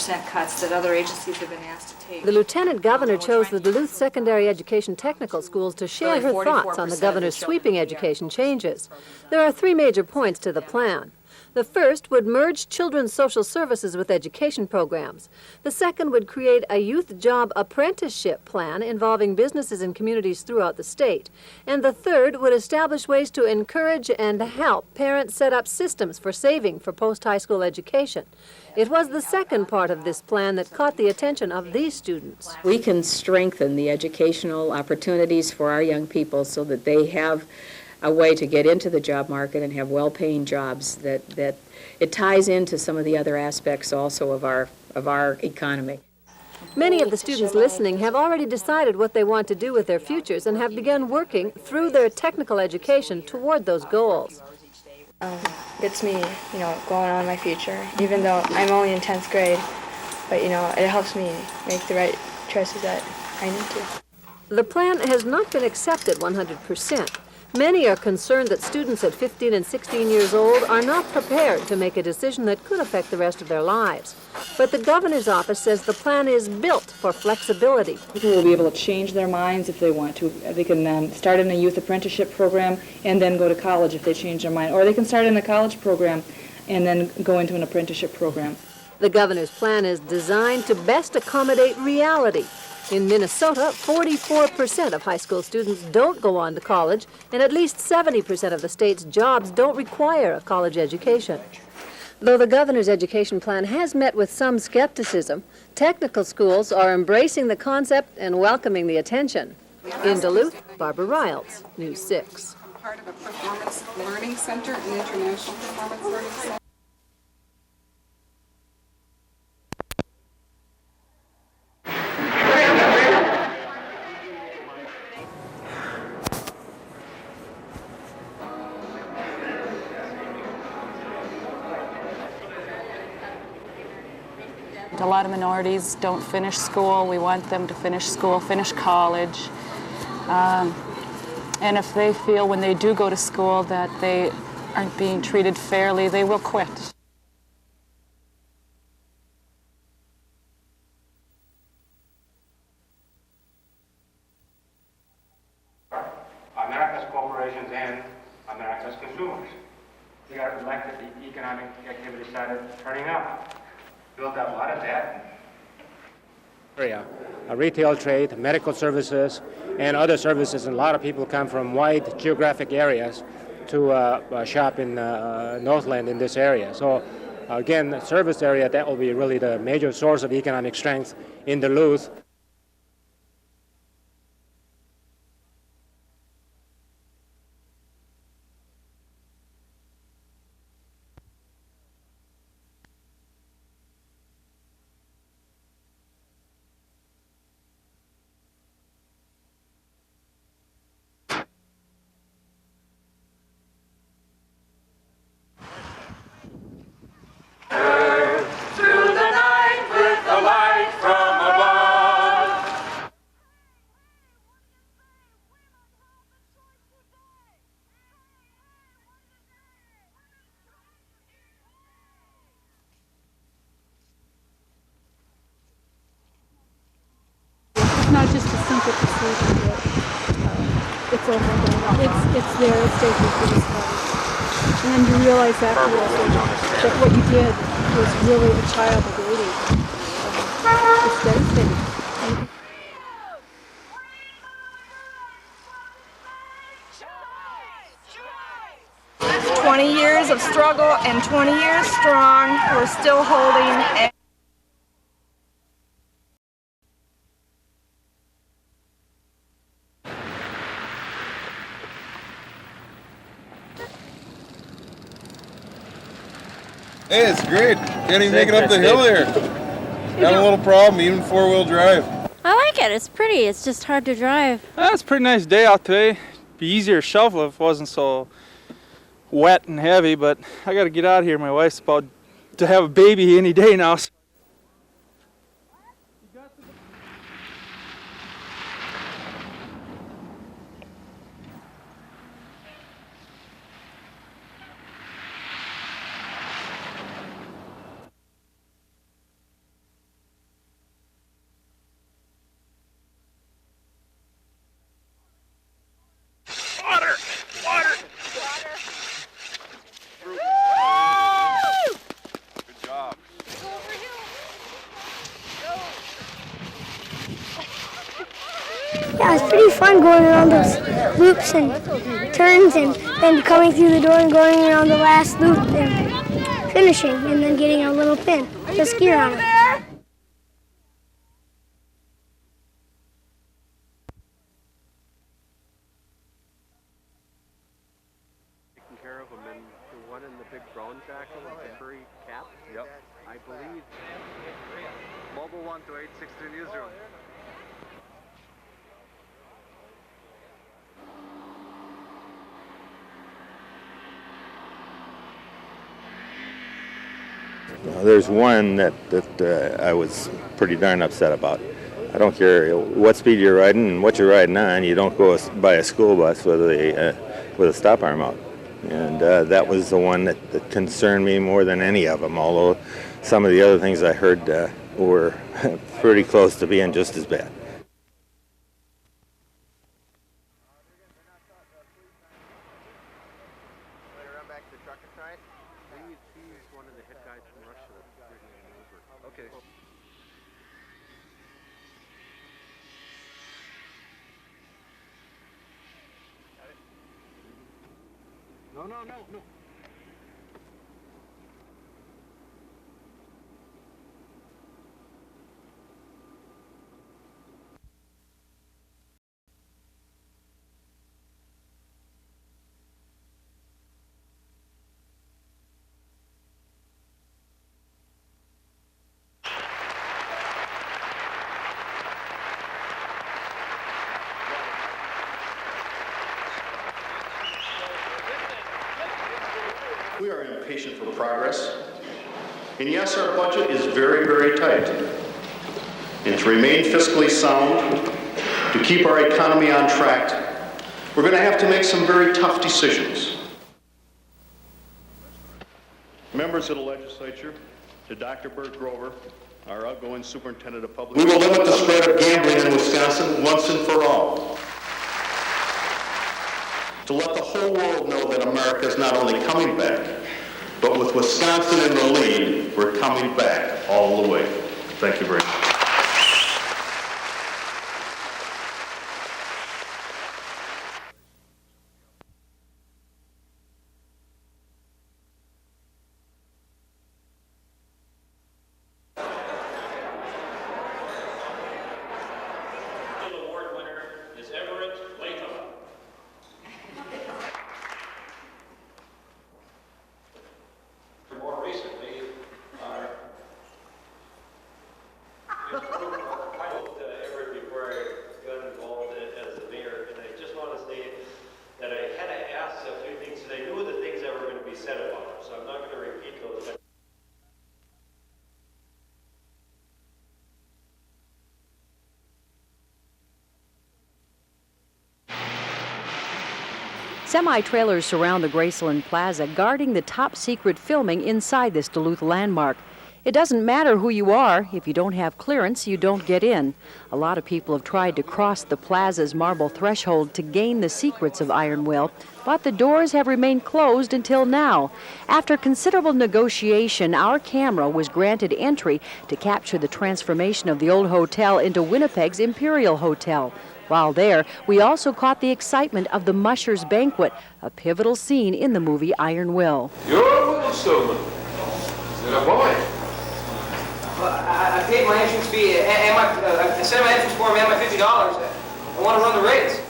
5% cuts that other agencies have been asked to take. The Lieutenant Governor chose the Duluth Secondary Education Technical Schools to share her thoughts on the governor's sweeping education changes. There are 3 major points to the plan. The first would merge children's social services with education programs. The second would create a youth job apprenticeship plan involving businesses and communities throughout the state. And the third would establish ways to encourage and help parents set up systems for saving for post-high school education. It was the second part of this plan that caught the attention of these students. We can strengthen the educational opportunities for our young people so that they have a way to get into the job market and have well-paying jobs, that it ties into some of the other aspects also of our economy. Many of the students listening have already decided what they want to do with their futures and have begun working through their technical education toward those goals. Gets me, going on in my future, even though I'm only in 10th grade, but, it helps me make the right choices that I need to. The plan has not been accepted 100%. Many are concerned that students at 15 and 16 years old are not prepared to make a decision that could affect the rest of their lives. But the governor's office says the plan is built for flexibility. People will be able to change their minds if they want to. They can start in a youth apprenticeship program and then go to college if they change their mind. Or they can start in a college program and then go into an apprenticeship program. The governor's plan is designed to best accommodate reality. In Minnesota, 44% of high school students don't go on to college, and at least 70% of the state's jobs don't require a college education. Though the governor's education plan has met with some skepticism, technical schools are embracing the concept and welcoming the attention. In Duluth, Barbara Riles, News 6. Part of a performance learning center, an international performance learning center. A lot of minorities don't finish school. We want them to finish school, finish college. And if they feel when they do go to school that they aren't being treated fairly, they will quit. America's corporations and America's consumers. They got elected, the economic activity started turning up. Built up a lot of debt. Area, retail trade, medical services, and other services. And a lot of people come from wide geographic areas to shop in Northland in this area. So again, the service area, that will be really the major source of economic strength in Duluth. Not just a simple procedure, it's overwhelming. It's there, it stays with you discovered. And you realize afterwards that what you did was really a child of 80. It's devastating. 20 years of struggle and 20 years strong, we're still holding. Hey, it's great. Can't even make it up the hill here. Got a little problem, even four-wheel drive. I like it. It's pretty. It's just hard to drive. It's a pretty nice day out today. Be easier to shovel if it wasn't so wet and heavy, but I got to get out of here. My wife's about to have a baby any day now. Yeah, it's pretty fun going around those loops and turns and then coming through the door and going around the last loop and finishing and then getting a little pin, the skier on it. Taking care of them, and the one in the big brown jacket with the furry cap. Yep. I believe. Mobile 1 to 862 newsroom. There's one that I was pretty darn upset about. I don't care what speed you're riding and what you're riding on. You don't go by a school bus with a stop arm out. And that was the one that concerned me more than any of them, although some of the other things I heard were pretty close to being just as bad. Okay. No. We are impatient for progress, and yes, our budget is very, very tight. And to remain fiscally sound, to keep our economy on track, we're going to have to make some very tough decisions. Members of the legislature, to Dr. Bert Grover, our outgoing superintendent of public... We will limit the spread of gambling in Wisconsin once and for all. To let the whole world know that America is not only coming back, but with Wisconsin in the lead, we're coming back all the way. Thank you very much. Semi-trailers surround the Graceland Plaza, guarding the top-secret filming inside this Duluth landmark. It doesn't matter who you are. If you don't have clearance, you don't get in. A lot of people have tried to cross the plaza's marble threshold to gain the secrets of Iron Will, but the doors have remained closed until now. After considerable negotiation, our camera was granted entry to capture the transformation of the old hotel into Winnipeg's Imperial Hotel. While there, we also caught the excitement of the Mushers Banquet, a pivotal scene in the movie Iron Will. You're Will Stillman. Is that a boy? Well, I paid my entrance fee and I sent my entrance form and my $50. I want to run the race.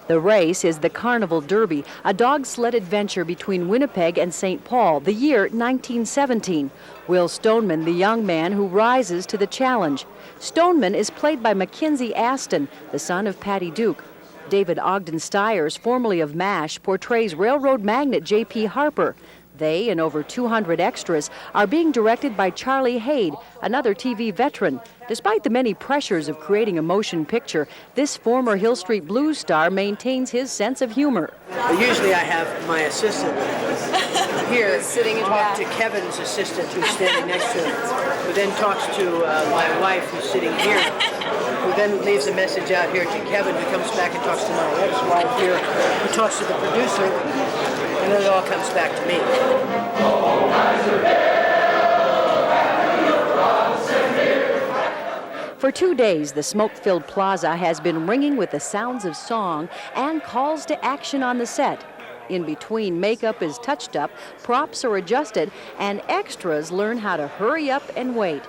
The race is the Carnival Derby, a dog-sled adventure between Winnipeg and St. Paul, the year 1917. Will Stoneman, the young man who rises to the challenge. Stoneman is played by Mackenzie Aston, the son of Patty Duke. David Ogden Stiers, formerly of MASH, portrays railroad magnate J.P. Harper. They and over 200 extras are being directed by Charlie Haid, another TV veteran. Despite the many pressures of creating a motion picture, this former Hill Street Blues star maintains his sense of humor. Usually I have my assistant here talk to Kevin's assistant who's standing next to him, who then talks to my wife who's sitting here, who then leaves a message out here to Kevin, who comes back and talks to my ex-wife here, who talks to the producer, and then it all comes back to me. For 2 days, the smoke-filled plaza has been ringing with the sounds of song and calls to action on the set. In between, makeup is touched up, props are adjusted, and extras learn how to hurry up and wait.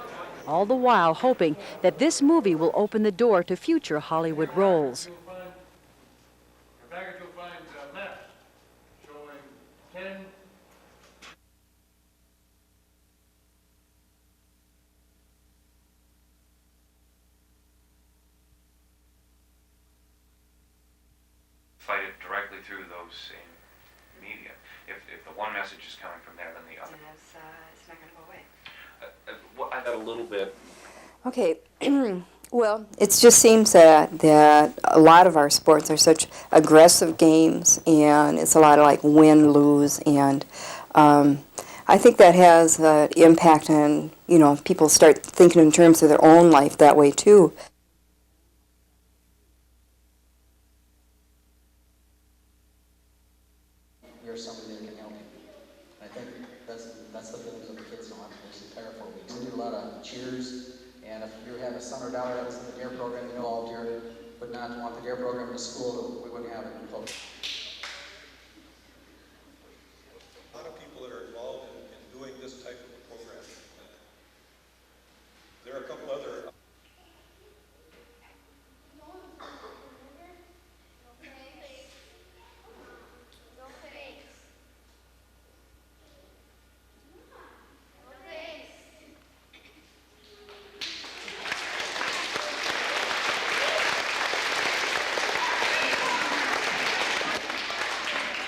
All the while hoping that this movie will open the door to future Hollywood roles. Fight it directly through those same media. If the one message is coming from there, then the other. And it's not going to go away. Well, I got a little bit. Okay, well, it just seems that a lot of our sports are such aggressive games, and it's a lot of like win-lose, and I think that has an impact on, you know, people start thinking in terms of their own life that way too. You're somebody that can help you. I think that's the feelings of the kids don't have to prepare for. We do a lot of cheers, and if you had a son or daughter that was in the DARE program, you know, all DARE would not want the DARE program in school, we wouldn't have it in folks. A lot of people that are involved in doing this type of a program. There are a couple other.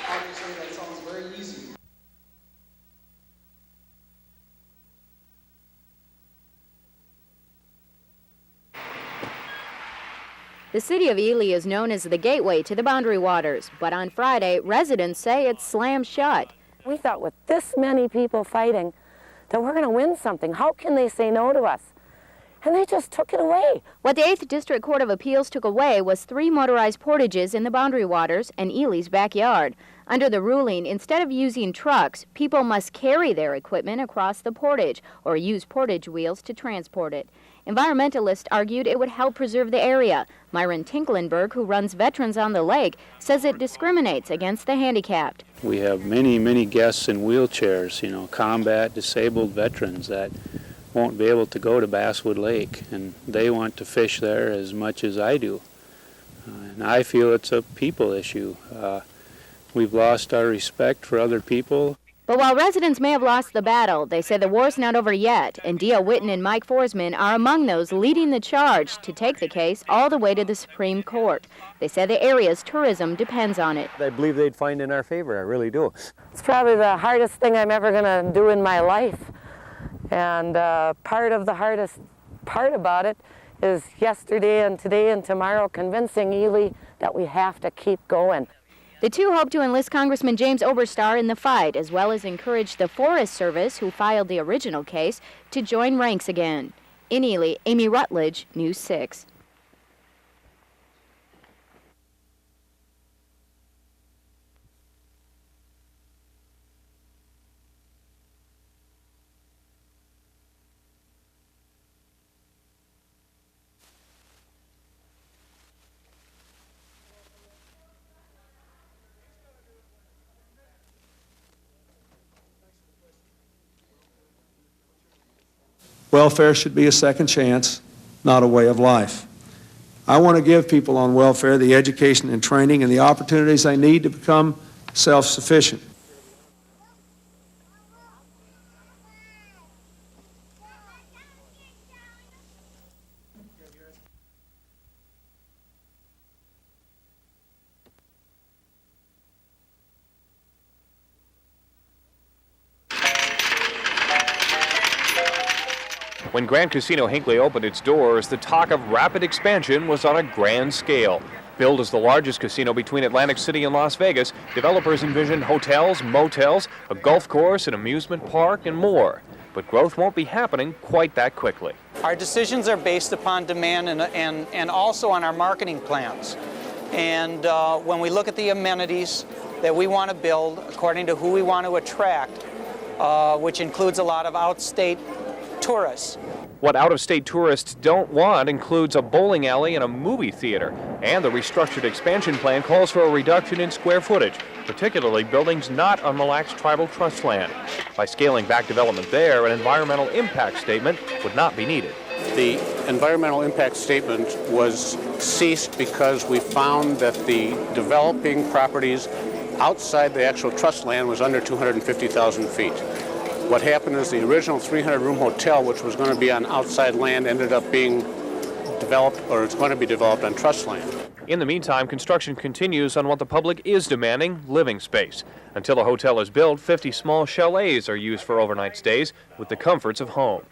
Obviously, that sounds very easy. The city of Ely is known as the gateway to the Boundary Waters, but on Friday, residents say it's slammed shut. We thought with this many people fighting that we're going to win something. How can they say no to us? And they just took it away. What the 8th District Court of Appeals took away was 3 motorized portages in the Boundary Waters and Ely's backyard. Under the ruling, instead of using trucks, people must carry their equipment across the portage or use portage wheels to transport it. Environmentalists argued it would help preserve the area. Myron Tinklenberg, who runs Veterans on the Lake, says it discriminates against the handicapped. We have many guests in wheelchairs, you know, combat disabled veterans that won't be able to go to Basswood Lake, and they want to fish there as much as I do. And I feel it's a people issue. We've lost our respect for other people. But while residents may have lost the battle, they say the war's not over yet, and Dia Witten and Mike Forsman are among those leading the charge to take the case all the way to the Supreme Court. They say the area's tourism depends on it. I believe they'd find in our favor, I really do. It's probably the hardest thing I'm ever going to do in my life. And part of the hardest part about it is yesterday and today and tomorrow convincing Ely that we have to keep going. The two hope to enlist Congressman James Oberstar in the fight, as well as encourage the Forest Service, who filed the original case, to join ranks again. In Ely, Amy Rutledge, News 6. Welfare should be a second chance, not a way of life. I want to give people on welfare the education and training and the opportunities they need to become self-sufficient. When Grand Casino Hinckley opened its doors, the talk of rapid expansion was on a grand scale. Billed as the largest casino between Atlantic City and Las Vegas, developers envisioned hotels, motels, a golf course, an amusement park, and more. But growth won't be happening quite that quickly. Our decisions are based upon demand and also on our marketing plans. And when we look at the amenities that we want to build according to who we want to attract, which includes a lot of outstate tourists, What out-of-state tourists don't want includes a bowling alley and a movie theater. And the restructured expansion plan calls for a reduction in square footage, particularly buildings not on Mille Lacs Tribal Trust land. By scaling back development there, an environmental impact statement would not be needed. The environmental impact statement was ceased because we found that the developing properties outside the actual trust land was under 250,000 feet. What happened is the original 300-room hotel, which was going to be on outside land, ended up being developed, or it's going to be developed on trust land. In the meantime, construction continues on what the public is demanding, living space. Until the hotel is built, 50 small chalets are used for overnight stays with the comforts of home.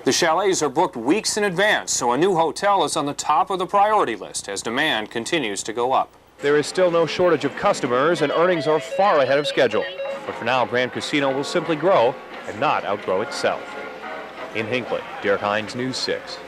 The chalets are booked weeks in advance, so a new hotel is on the top of the priority list as demand continues to go up. There is still no shortage of customers, and earnings are far ahead of schedule. But for now, Grand Casino will simply grow and not outgrow itself. In Hinckley, Derek Hines, News 6.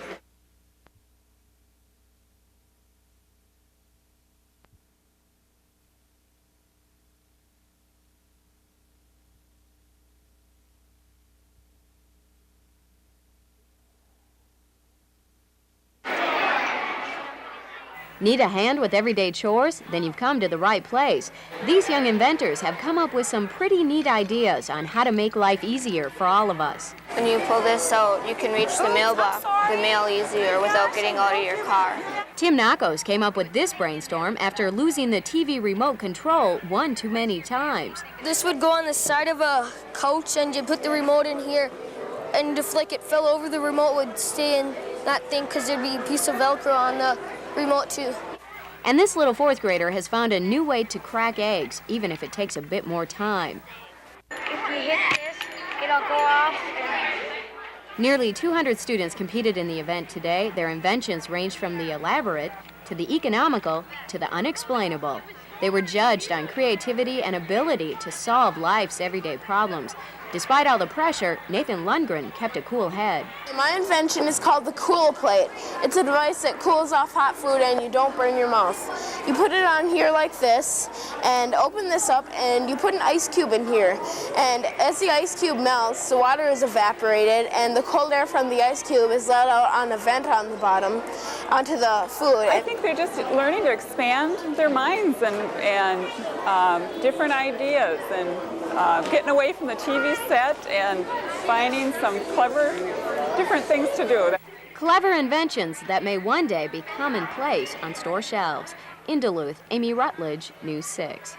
Need a hand with everyday chores? Then you've come to the right place. These young inventors have come up with some pretty neat ideas on how to make life easier for all of us. When you pull this out, you can reach the mailbox, the mail easier without getting out of your car. Tim Nakos came up with this brainstorm after losing the TV remote control one too many times. This would go on the side of a couch and you put the remote in here, and if like it fell over, the remote would stay in that thing because there'd be a piece of Velcro on the remote too. And this little fourth grader has found a new way to crack eggs, even if it takes a bit more time. If we hit this, it'll go off. Nearly 200 students competed in the event today. Their inventions ranged from the elaborate to the economical to the unexplainable. They were judged on creativity and ability to solve life's everyday problems. Despite all the pressure, Nathan Lundgren kept a cool head. My invention is called the Cool Plate. It's a device that cools off hot food and you don't burn your mouth. You put it on here like this and open this up and you put an ice cube in here. And as the ice cube melts, the water is evaporated and the cold air from the ice cube is let out on a vent on the bottom onto the food. I think they're just learning to expand their minds and different ideas and getting away from the TV set and finding some clever, different things to do. Clever inventions that may one day be commonplace on store shelves. In Duluth, Amy Rutledge, News 6.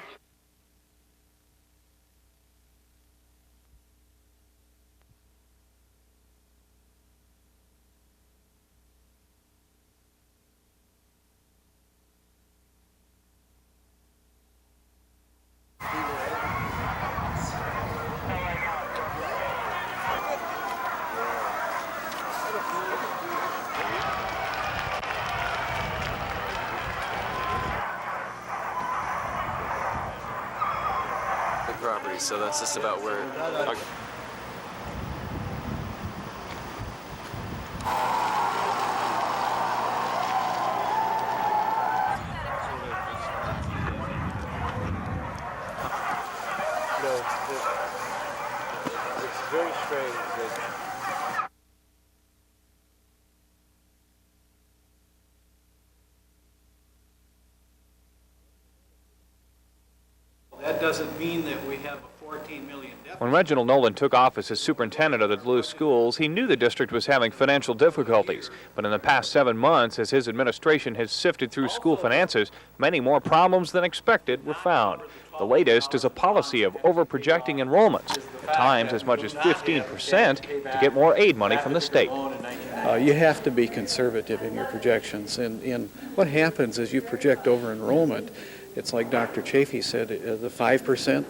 Property, so that's just about where. Okay. It's very strange that that doesn't mean that we have a $14 million deficit. When Reginald Nolan took office as superintendent of the Duluth schools, he knew the district was having financial difficulties. But in the past 7 months, as his administration has sifted through school finances, many more problems than expected were found. The latest is a policy of over-projecting enrollments, at times as much as 15%, to get more aid money from the state. You have to be conservative in your projections. And what happens is you project over enrollment. It's like Dr. Chafee said, the 5%.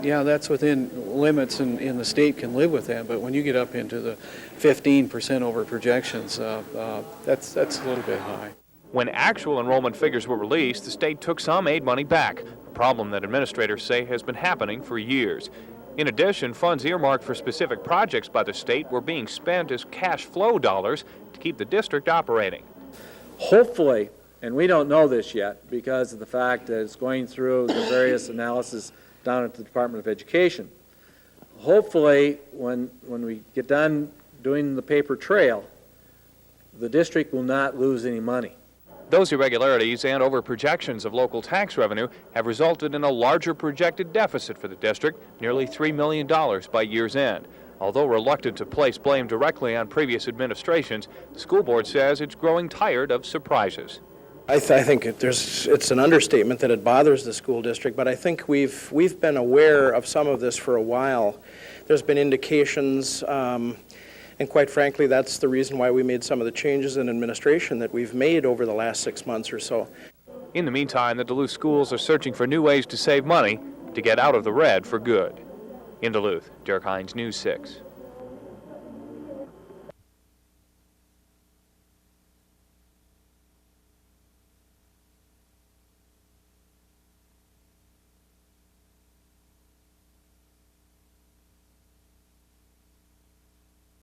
Yeah, that's within limits, and the state can live with that. But when you get up into the 15% over projections, that's a little bit high. When actual enrollment figures were released, the state took some aid money back, a problem that administrators say has been happening for years. In addition, funds earmarked for specific projects by the state were being spent as cash flow dollars to keep the district operating. Hopefully, and we don't know this yet because of the fact that it's going through the various analysis down at the Department of Education. Hopefully, when we get done doing the paper trail, the district will not lose any money. Those irregularities and over-projections of local tax revenue have resulted in a larger projected deficit for the district, nearly $3 million by year's end. Although reluctant to place blame directly on previous administrations, the school board says it's growing tired of surprises. I think it's an understatement that it bothers the school district, but I think we've been aware of some of this for a while. There's been indications, and quite frankly, that's the reason why we made some of the changes in administration that we've made over the last 6 months or so. In the meantime, the Duluth schools are searching for new ways to save money to get out of the red for good. In Duluth, Derek Hines, News 6.